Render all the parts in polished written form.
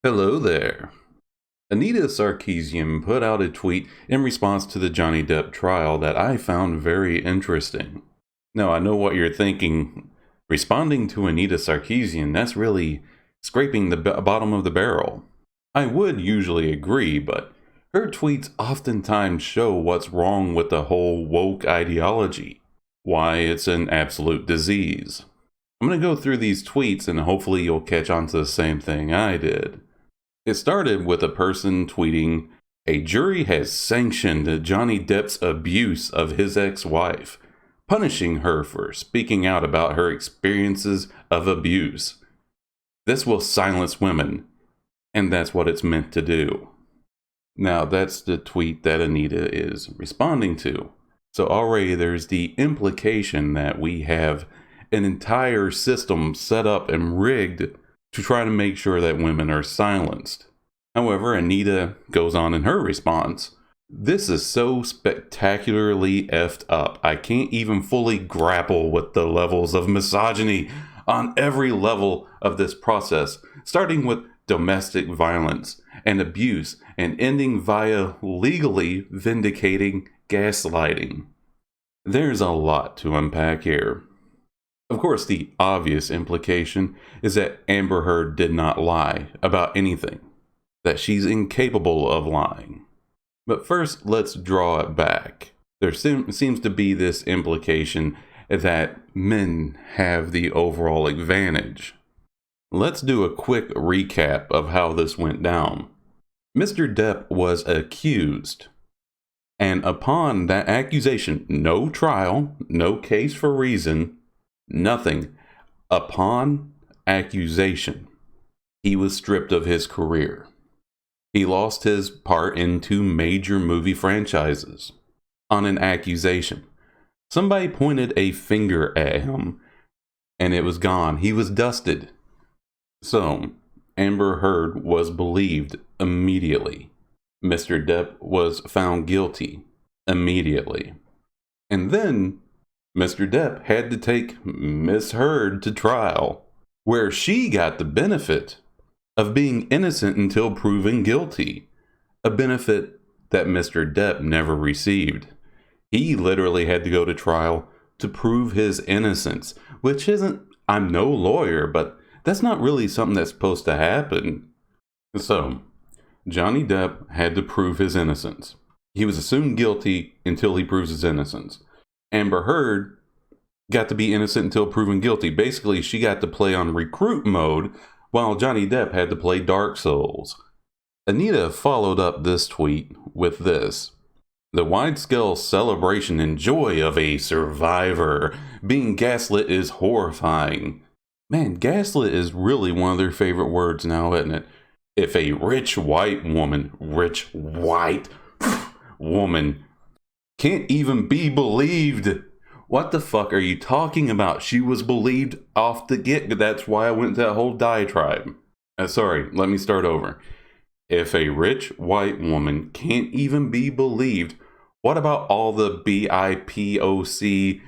Hello there. Anita Sarkeesian put out a tweet in response to the Johnny Depp trial that I found very interesting. Now, I know what you're thinking. Responding to Anita Sarkeesian, that's really scraping the bottom of the barrel. I would usually agree, but her tweets oftentimes show what's wrong with the whole woke ideology, why it's an absolute disease. I'm going to go through these tweets and hopefully you'll catch on to the same thing I did. It started with a person tweeting, "A jury has sanctioned Johnny Depp's abuse of his ex-wife, punishing her for speaking out about her experiences of abuse. This will silence women, and that's what it's meant to do." Now, that's the tweet that Anita is responding to. So already there's the implication that we have an entire system set up and rigged to try to make sure that women are silenced. However, Anita goes on in her response, "This is so spectacularly effed up. I can't even fully grapple with the levels of misogyny on every level of this process, starting with domestic violence and abuse and ending via legally vindicating gaslighting." There's a lot to unpack here. Of course, the obvious implication is that Amber Heard did not lie about anything, that she's incapable of lying. But first, let's draw it back. There seems to be this implication that men have the overall advantage. Let's do a quick recap of how this went down. Mr. Depp was accused, and upon that accusation, no trial, no case for reason, nothing. Upon accusation, he was stripped of his career. He lost his part in two major movie franchises on an accusation. Somebody pointed a finger at him, and it was gone. He was dusted. So, Amber Heard was believed immediately. Mr. Depp was found guilty immediately. And then Mr. Depp had to take Miss Heard to trial, where she got the benefit of being innocent until proven guilty, a benefit that Mr. Depp never received. He literally had to go to trial to prove his innocence, which isn't, I'm no lawyer, but that's not really something that's supposed to happen. So, Johnny Depp had to prove his innocence. He was assumed guilty until he proves his innocence. Amber Heard got to be innocent until proven guilty. Basically, she got to play on recruit mode while Johnny Depp had to play Dark Souls. Anita followed up this tweet with this: "The wide-scale celebration and joy of a survivor. Being gaslit is horrifying." Man, gaslit is really one of their favorite words now, isn't it? If a rich white woman can't even be believed. What the fuck are you talking about? She was believed off the get. That's why I went to that whole diatribe. Sorry, let me start over. If a rich white woman can't even be believed, what about all the BIPOC,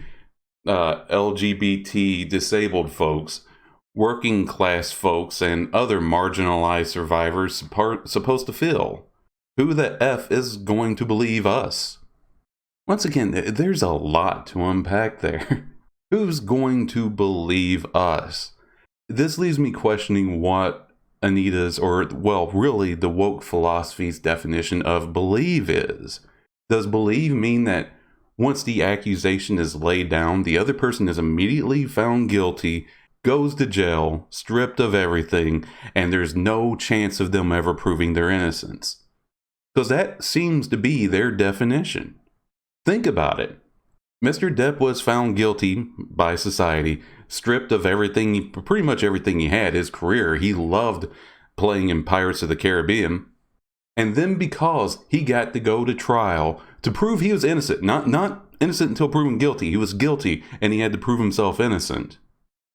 LGBT disabled folks, working class folks, and other marginalized survivors supposed to feel? Who the F is going to believe us? Once again, there's a lot to unpack there. Who's going to believe us? This leaves me questioning what Anita's, or well, really the woke philosophy's definition of believe is. Does believe mean that once the accusation is laid down, the other person is immediately found guilty, goes to jail, stripped of everything, and there's no chance of them ever proving their innocence? Because that seems to be their definition. Think about it. Mr. Depp was found guilty by society, stripped of everything, pretty much everything he had, his career. He loved playing in Pirates of the Caribbean. And then because he got to go to trial to prove he was innocent, not innocent until proven guilty, he was guilty and he had to prove himself innocent.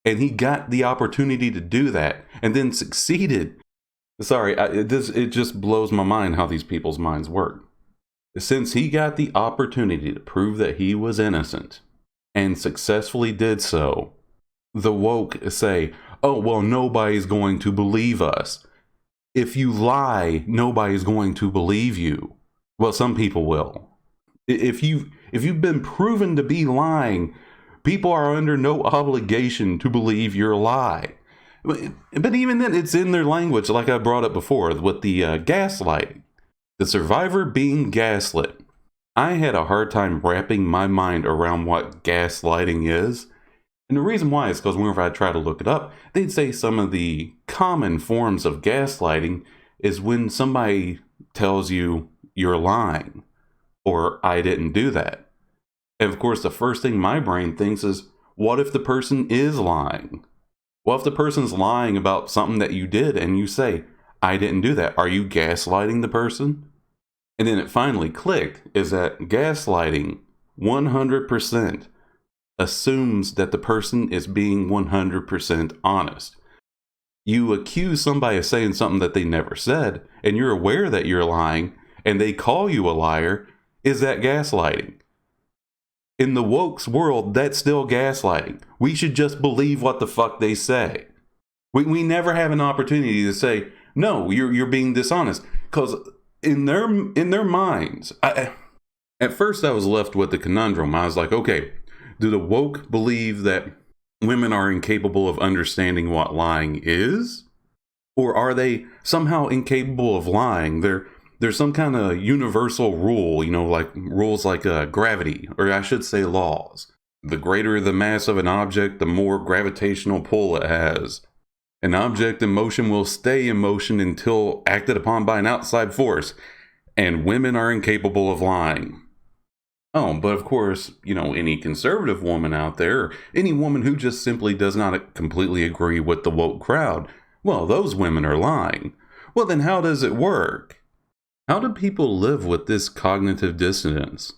And he got the opportunity to do that and then succeeded. Sorry, it just blows my mind how these people's minds work. Since he got the opportunity to prove that he was innocent and successfully did so, the woke say, "Oh, well, nobody's going to believe us." if you lie, nobody's going to believe you. Well, some people will. If you've been proven to be lying, people are under no obligation to believe your lie. But even then, it's in their language, like I brought up before, with the gaslighting. The survivor being gaslit. I had a hard time wrapping my mind around what gaslighting is. And the reason why is because whenever I try to look it up, they'd say some of the common forms of gaslighting is when somebody tells you you're lying or I didn't do that. And of course, the first thing my brain thinks is, what if the person is lying? What if the person's lying about something that you did and you say, I didn't do that? Are you gaslighting the person? And then it finally clicked, is that gaslighting 100% assumes that the person is being 100% honest. You accuse somebody of saying something that they never said, and you're aware that you're lying, and they call you a liar. Is that gaslighting? In the woke's world, that's still gaslighting. We should just believe what the fuck they say. We never have an opportunity to say, no, you're being dishonest. Because in their minds, at first I was left with the conundrum. I was like, okay, do the woke believe that women are incapable of understanding what lying is? Or are they somehow incapable of lying? There's some kind of universal rule, like rules like gravity, or I should say laws. The greater the mass of an object, the more gravitational pull it has. An object in motion will stay in motion until acted upon by an outside force, and women are incapable of lying. Oh, but of course, any conservative woman out there, or any woman who just simply does not completely agree with the woke crowd, well, those women are lying. Well, then how does it work? How do people live with this cognitive dissonance?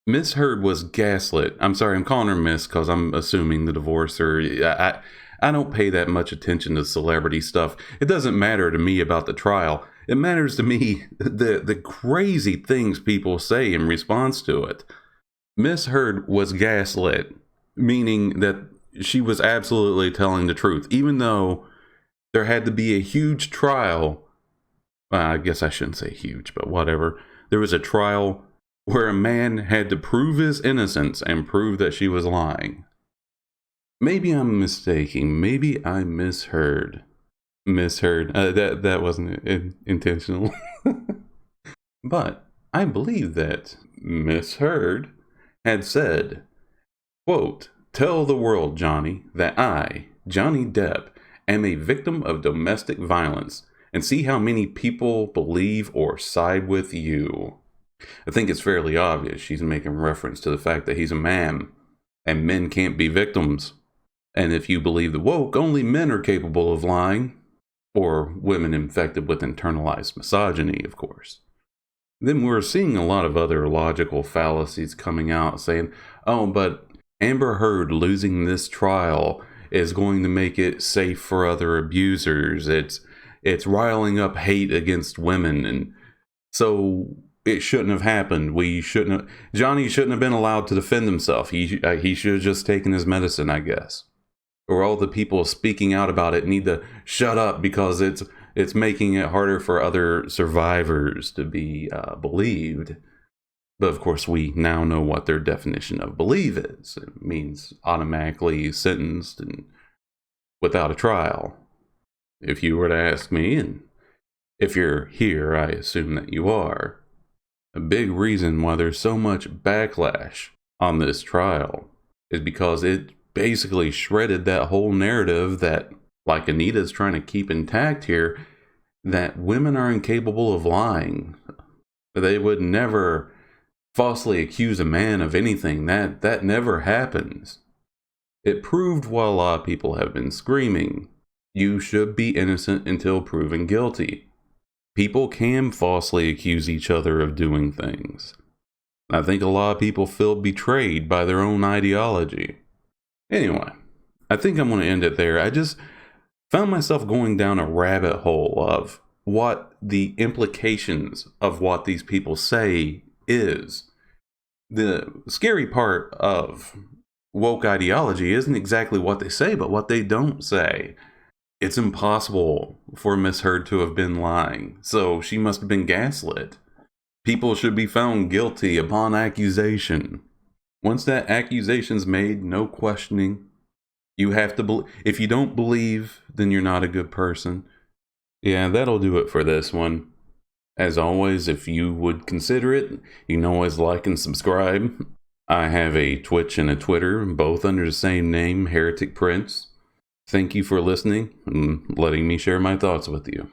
Miss Heard was gaslit. I'm sorry, I'm calling her Miss because I'm assuming the divorcer. I don't pay that much attention to celebrity stuff. It doesn't matter to me about the trial. It matters to me the crazy things people say in response to it. Miss Heard was gaslit, meaning that she was absolutely telling the truth, even though there had to be a huge trial. I guess I shouldn't say huge, but whatever. There was a trial where a man had to prove his innocence and prove that she was lying. Maybe I'm mistaken. Maybe I misheard. That wasn't intentional. But I believe that Miss Heard had said, quote, "Tell the world, Johnny, that I, Johnny Depp, am a victim of domestic violence, and see how many people believe or side with you." I think it's fairly obvious she's making reference to the fact that he's a man, and men can't be victims. And if you believe the woke, only men are capable of lying, or women infected with internalized misogyny, of course. Then we're seeing a lot of other logical fallacies coming out saying, oh, but Amber Heard losing this trial is going to make it safe for other abusers. It's riling up hate against women, and so it shouldn't have happened. Johnny shouldn't have been allowed to defend himself. He should have just taken his medicine, I guess. Or all the people speaking out about it need to shut up because it's making it harder for other survivors to be believed. But of course, we now know what their definition of believe is. It means automatically sentenced and without a trial. If you were to ask me, and if you're here, I assume that you are, a big reason why there's so much backlash on this trial is because it basically shredded that whole narrative that, like Anita's trying to keep intact here, that women are incapable of lying. They would never falsely accuse a man of anything. That never happens. It proved what a lot of people have been screaming. You should be innocent until proven guilty. People can falsely accuse each other of doing things. I think a lot of people feel betrayed by their own ideology. Anyway, I think I'm going to end it there. I just found myself going down a rabbit hole of what the implications of what these people say is. The scary part of woke ideology isn't exactly what they say, but what they don't say. It's impossible for Miss Heard to have been lying, so she must have been gaslit. People should be found guilty upon accusation. Once that accusation's made, no questioning. You have to if you don't believe, then you're not a good person. Yeah, that'll do it for this one. As always, if you would consider it, you can always like and subscribe. I have a Twitch and a Twitter, both under the same name, Heretic Prince. Thank you for listening and letting me share my thoughts with you.